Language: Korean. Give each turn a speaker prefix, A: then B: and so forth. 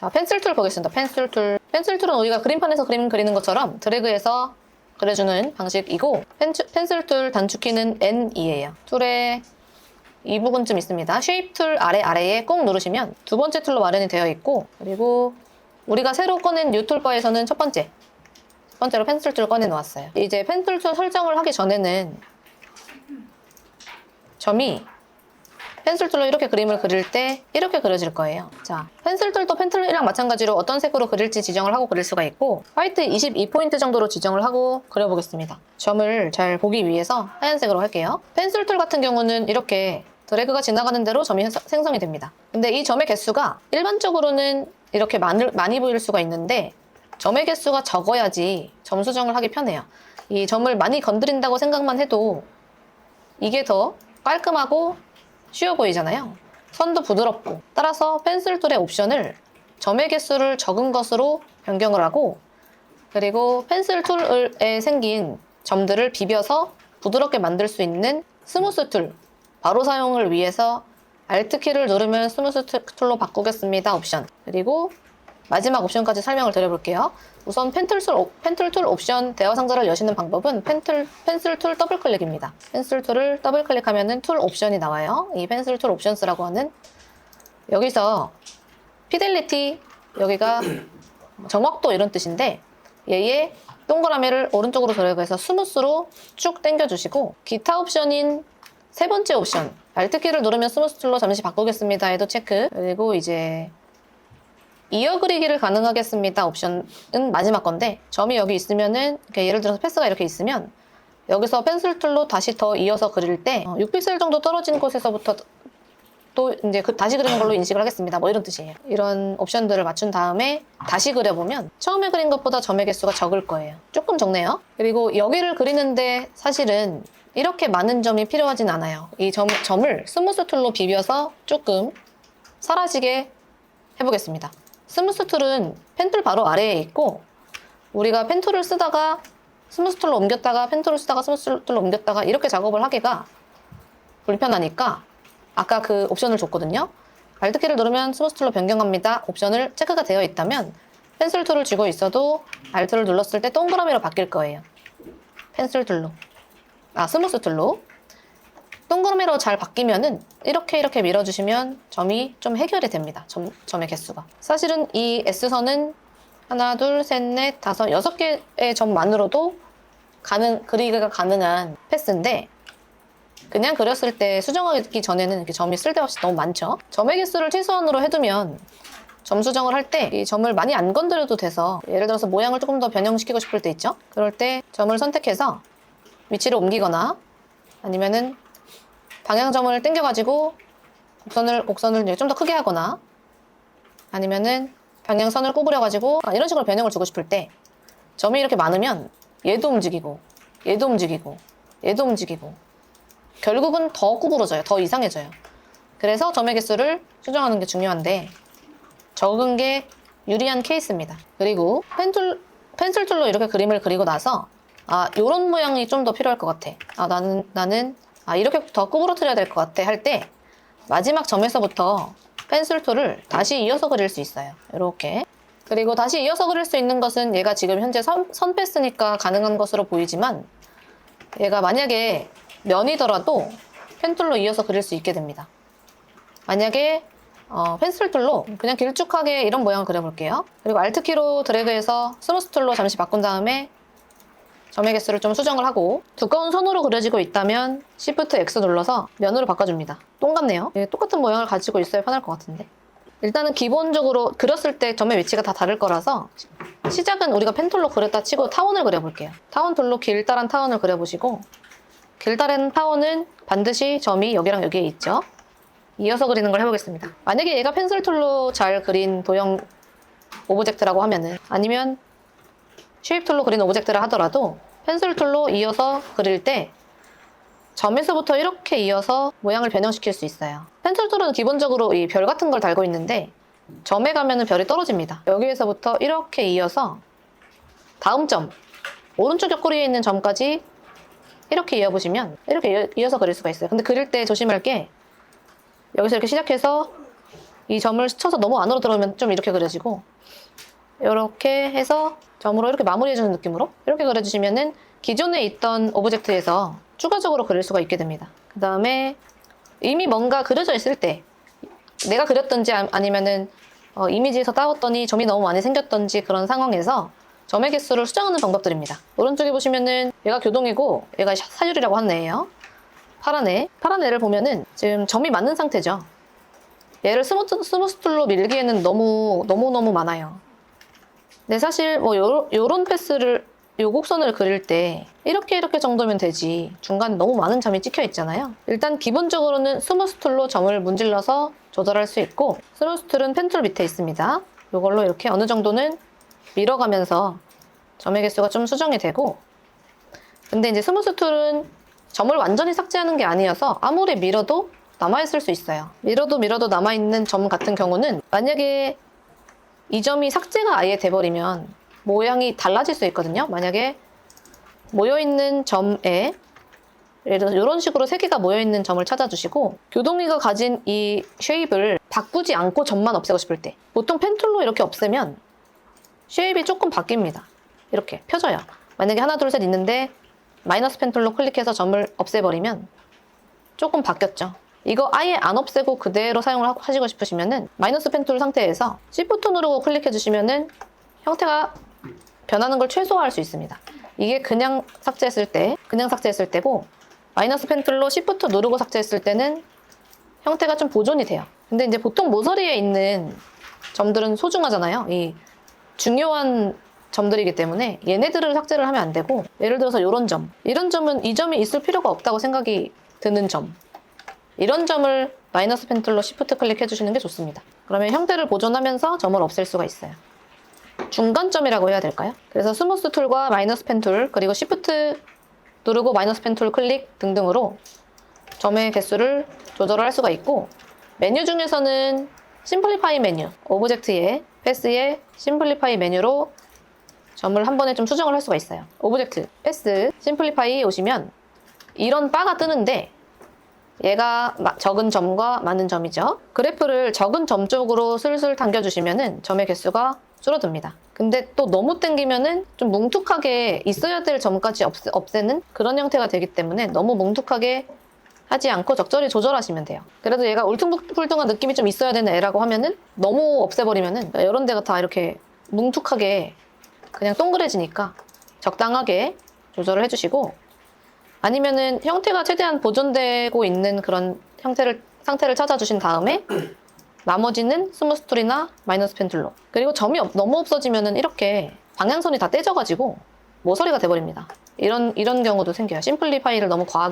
A: 자, 펜슬 툴 보겠습니다. 펜슬 툴. 펜슬 툴은 우리가 그림판에서 그림 그리는 것처럼 드래그해서 그려주는 방식이고, 펜슬 툴 단축키는 N이에요. 툴의 이 부분쯤 있습니다. 쉐입 툴 아래에 꼭 누르시면 두 번째 툴로 마련이 되어 있고, 그리고 우리가 새로 꺼낸 뉴 툴바에서는 첫 번째로 펜슬 툴을 꺼내 놓았어요. 이제 펜슬 툴 설정을 하기 전에는 점이 펜슬 툴로 이렇게 그림을 그릴 때 이렇게 그려질 거예요. 자, 펜슬 툴도 펜 툴이랑 마찬가지로 어떤 색으로 그릴지 지정을 하고 그릴 수가 있고, 화이트 22포인트 정도로 지정을 하고 그려보겠습니다. 점을 잘 보기 위해서 하얀색으로 할게요. 펜슬 툴 같은 경우는 이렇게 드래그가 지나가는 대로 점이 생성이 됩니다. 근데 이 점의 개수가 일반적으로는 이렇게 많이 보일 수가 있는데, 점의 개수가 적어야지 점 수정을 하기 편해요. 이 점을 많이 건드린다고 생각만 해도 이게 더 깔끔하고 쉬워 보이잖아요. 선도 부드럽고. 따라서 펜슬 툴의 옵션을 점의 개수를 적은 것으로 변경을 하고, 그리고 펜슬 툴에 생긴 점들을 비벼서 부드럽게 만들 수 있는 스무스 툴, 바로 사용을 위해서 Alt키를 누르면 스무스 툴로 바꾸겠습니다 옵션. 그리고 마지막 옵션까지 설명을 드려볼게요. 우선 펜슬 툴 옵션 대화 상자를 여시는 방법은 펜슬 툴 더블 클릭입니다. 펜슬 툴을 더블 클릭하면 툴 옵션이 나와요. 이 펜슬 툴 옵션스라고 하는, 여기서 피델리티, 여기가 정확도 이런 뜻인데, 얘의 동그라미를 오른쪽으로 드래그해서 스무스로 쭉 당겨주시고, 기타 옵션인 세 번째 옵션 Alt키를 누르면 스무스 툴로 잠시 바꾸겠습니다 해도 체크. 그리고 이제 이어 그리기를 가능하겠습니다 옵션은 마지막 건데, 점이 여기 있으면은, 예를 들어서 패스가 이렇게 있으면 여기서 펜슬 툴로 다시 더 이어서 그릴 때 6픽셀 정도 떨어진 곳에서부터 또 이제 다시 그리는 걸로 인식을 하겠습니다, 뭐 이런 뜻이에요. 이런 옵션들을 맞춘 다음에 다시 그려보면 처음에 그린 것보다 점의 개수가 적을 거예요. 조금 적네요. 그리고 여기를 그리는데 사실은 이렇게 많은 점이 필요하진 않아요. 이 점을 스무스 툴로 비벼서 조금 사라지게 해보겠습니다. 스무스 툴은 펜 툴 바로 아래에 있고, 우리가 펜 툴을 쓰다가 스무스 툴로 옮겼다가 펜 툴을 쓰다가 스무스 툴로 옮겼다가 이렇게 작업을 하기가 불편하니까 아까 그 옵션을 줬거든요. Alt키를 누르면 스무스 툴로 변경합니다 옵션을 체크가 되어 있다면 펜슬 툴을 쥐고 있어도 Alt를 눌렀을 때 동그라미로 바뀔 거예요. 펜슬 툴로, 스무스 툴로 동그라미로 잘 바뀌면은 이렇게 밀어주시면 점이 좀 해결이 됩니다. 점의 개수가. 사실은 이 S선은 하나, 둘, 셋, 넷, 다섯, 6개의 점만으로도 그리기가 가능한 패스인데, 그냥 그렸을 때 수정하기 전에는 이렇게 점이 쓸데없이 너무 많죠. 점의 개수를 최소한으로 해두면 점 수정을 할 때 이 점을 많이 안 건드려도 돼서, 예를 들어서 모양을 조금 더 변형시키고 싶을 때 있죠. 그럴 때 점을 선택해서 위치를 옮기거나, 아니면은 방향점을 당겨가지고 곡선을 좀 더 크게 하거나, 아니면은 방향선을 구부려가지고 이런 식으로 변형을 주고 싶을 때 점이 이렇게 많으면 얘도 움직이고 얘도 움직이고 얘도 움직이고 결국은 더 구부러져요. 더 이상해져요. 그래서 점의 개수를 수정하는 게 중요한데, 적은 게 유리한 케이스입니다. 그리고 펜슬 툴로 이렇게 그림을 그리고 나서 요런 모양이 좀 더 필요할 것 같아. 나는 이렇게 더 구부러뜨려야 될 것 같아 할 때 마지막 점에서부터 펜슬 툴을 다시 이어서 그릴 수 있어요. 이렇게. 그리고 다시 이어서 그릴 수 있는 것은 얘가 지금 현재 선 패스니까 가능한 것으로 보이지만, 얘가 만약에 면이더라도 펜 툴로 이어서 그릴 수 있게 됩니다. 만약에 펜슬 툴로 그냥 길쭉하게 이런 모양을 그려볼게요. 그리고 Alt키로 드래그해서 스무스 툴로 잠시 바꾼 다음에 점의 개수를 좀 수정을 하고, 두꺼운 선으로 그려지고 있다면 Shift X 눌러서 면으로 바꿔줍니다. 똑같네요. 똑같은 모양을 가지고 있어야 편할 것 같은데, 일단은 기본적으로 그렸을 때 점의 위치가 다 다를 거라서 시작은 우리가 펜툴로 그렸다 치고 타원을 그려볼게요. 타원 툴로 길다란 타원을 그려보시고, 길다란 타원은 반드시 점이 여기랑 여기에 있죠. 이어서 그리는 걸 해보겠습니다. 만약에 얘가 펜슬 툴로 잘 그린 도형 오브젝트라고 하면은, 아니면 쉐입 툴로 그린 오브젝트를 하더라도 펜슬 툴로 이어서 그릴 때 점에서부터 이렇게 이어서 모양을 변형시킬 수 있어요. 펜슬 툴은 기본적으로 이 별 같은 걸 달고 있는데, 점에 가면은 별이 떨어집니다. 여기에서부터 이렇게 이어서 다음 점, 오른쪽 옆구리에 있는 점까지 이렇게 이어보시면 이렇게 이어서 그릴 수가 있어요. 근데 그릴 때 조심할 게, 여기서 이렇게 시작해서 이 점을 스쳐서 너무 안으로 들어오면 좀 이렇게 그려지고, 이렇게 해서 점으로 이렇게 마무리해주는 느낌으로 이렇게 그려주시면은 기존에 있던 오브젝트에서 추가적으로 그릴 수가 있게 됩니다. 그 다음에 이미 뭔가 그려져 있을 때 내가 그렸던지 아니면은 이미지에서 따왔더니 점이 너무 많이 생겼던지 그런 상황에서 점의 개수를 수정하는 방법들입니다. 오른쪽에 보시면은 얘가 교동이고 얘가 사율이라고 하는 애예요. 파란 애를 보면은 지금 점이 맞는 상태죠. 얘를 스무스 툴로 밀기에는 너무 많아요. 근데 사실 뭐 요런 패스를 요 곡선을 그릴 때 이렇게 정도면 되지 중간에 너무 많은 점이 찍혀 있잖아요. 일단 기본적으로는 스무스 툴로 점을 문질러서 조절할 수 있고, 스무스 툴은 펜 툴 밑에 있습니다. 이걸로 이렇게 어느 정도는 밀어가면서 점의 개수가 좀 수정이 되고, 근데 이제 스무스 툴은 점을 완전히 삭제하는 게 아니어서 아무리 밀어도 남아있을 수 있어요. 밀어도 남아있는 점 같은 경우는 만약에 이 점이 삭제가 아예 돼버리면 모양이 달라질 수 있거든요. 만약에 모여있는 점에 예를 들어서 이런 식으로 세 개가 모여있는 점을 찾아주시고, 교동이가 가진 이 쉐입을 바꾸지 않고 점만 없애고 싶을 때, 보통 펜툴로 이렇게 없애면 쉐입이 조금 바뀝니다. 이렇게 펴져요. 만약에 하나 둘 셋 있는데 마이너스 펜툴로 클릭해서 점을 없애버리면 조금 바뀌었죠. 이거 아예 안 없애고 그대로 사용을 하시고 싶으시면은 마이너스 펜툴 상태에서 Shift 누르고 클릭해 주시면은 형태가 변하는 걸 최소화할 수 있습니다. 이게 그냥 삭제했을 때고, 마이너스 펜툴로 Shift 누르고 삭제했을 때는 형태가 좀 보존이 돼요. 근데 이제 보통 모서리에 있는 점들은 소중하잖아요. 이 중요한 점들이기 때문에 얘네들을 삭제를 하면 안 되고, 예를 들어서 이런 점은 이 점이 있을 필요가 없다고 생각이 드는 점, 이런 점을 마이너스 펜툴로 Shift 클릭해 주시는 게 좋습니다. 그러면 형태를 보존하면서 점을 없앨 수가 있어요. 중간점이라고 해야 될까요? 그래서 스무스 툴과 마이너스 펜 툴, 그리고 Shift 누르고 마이너스 펜 툴 클릭 등등으로 점의 개수를 조절할 수가 있고, 메뉴 중에서는 심플리파이 메뉴, 오브젝트의 패스의 심플리파이 메뉴로 점을 한 번에 좀 수정을 할 수가 있어요. 오브젝트, 패스, 심플리파이 오시면 이런 바가 뜨는데 얘가 적은 점과 많은 점이죠. 그래프를 적은 점 쪽으로 슬슬 당겨주시면은 점의 개수가 줄어듭니다. 근데 또 너무 당기면은 좀 뭉툭하게 있어야 될 점까지 없애는 그런 형태가 되기 때문에 너무 뭉툭하게 하지 않고 적절히 조절하시면 돼요. 그래도 얘가 울퉁불퉁한 느낌이 좀 있어야 되는 애라고 하면은 너무 없애버리면은 이런 데가 다 이렇게 뭉툭하게 그냥 동그래지니까 적당하게 조절을 해주시고, 아니면은 형태가 최대한 보존되고 있는 그런 상태를 찾아주신 다음에 나머지는 스무스 툴이나 마이너스 펜 툴로, 그리고 점이 너무 없어지면은 이렇게 방향선이 다 떼져가지고 모서리가 돼버립니다. 이런 경우도 생겨요. 심플리파이를 너무 과하게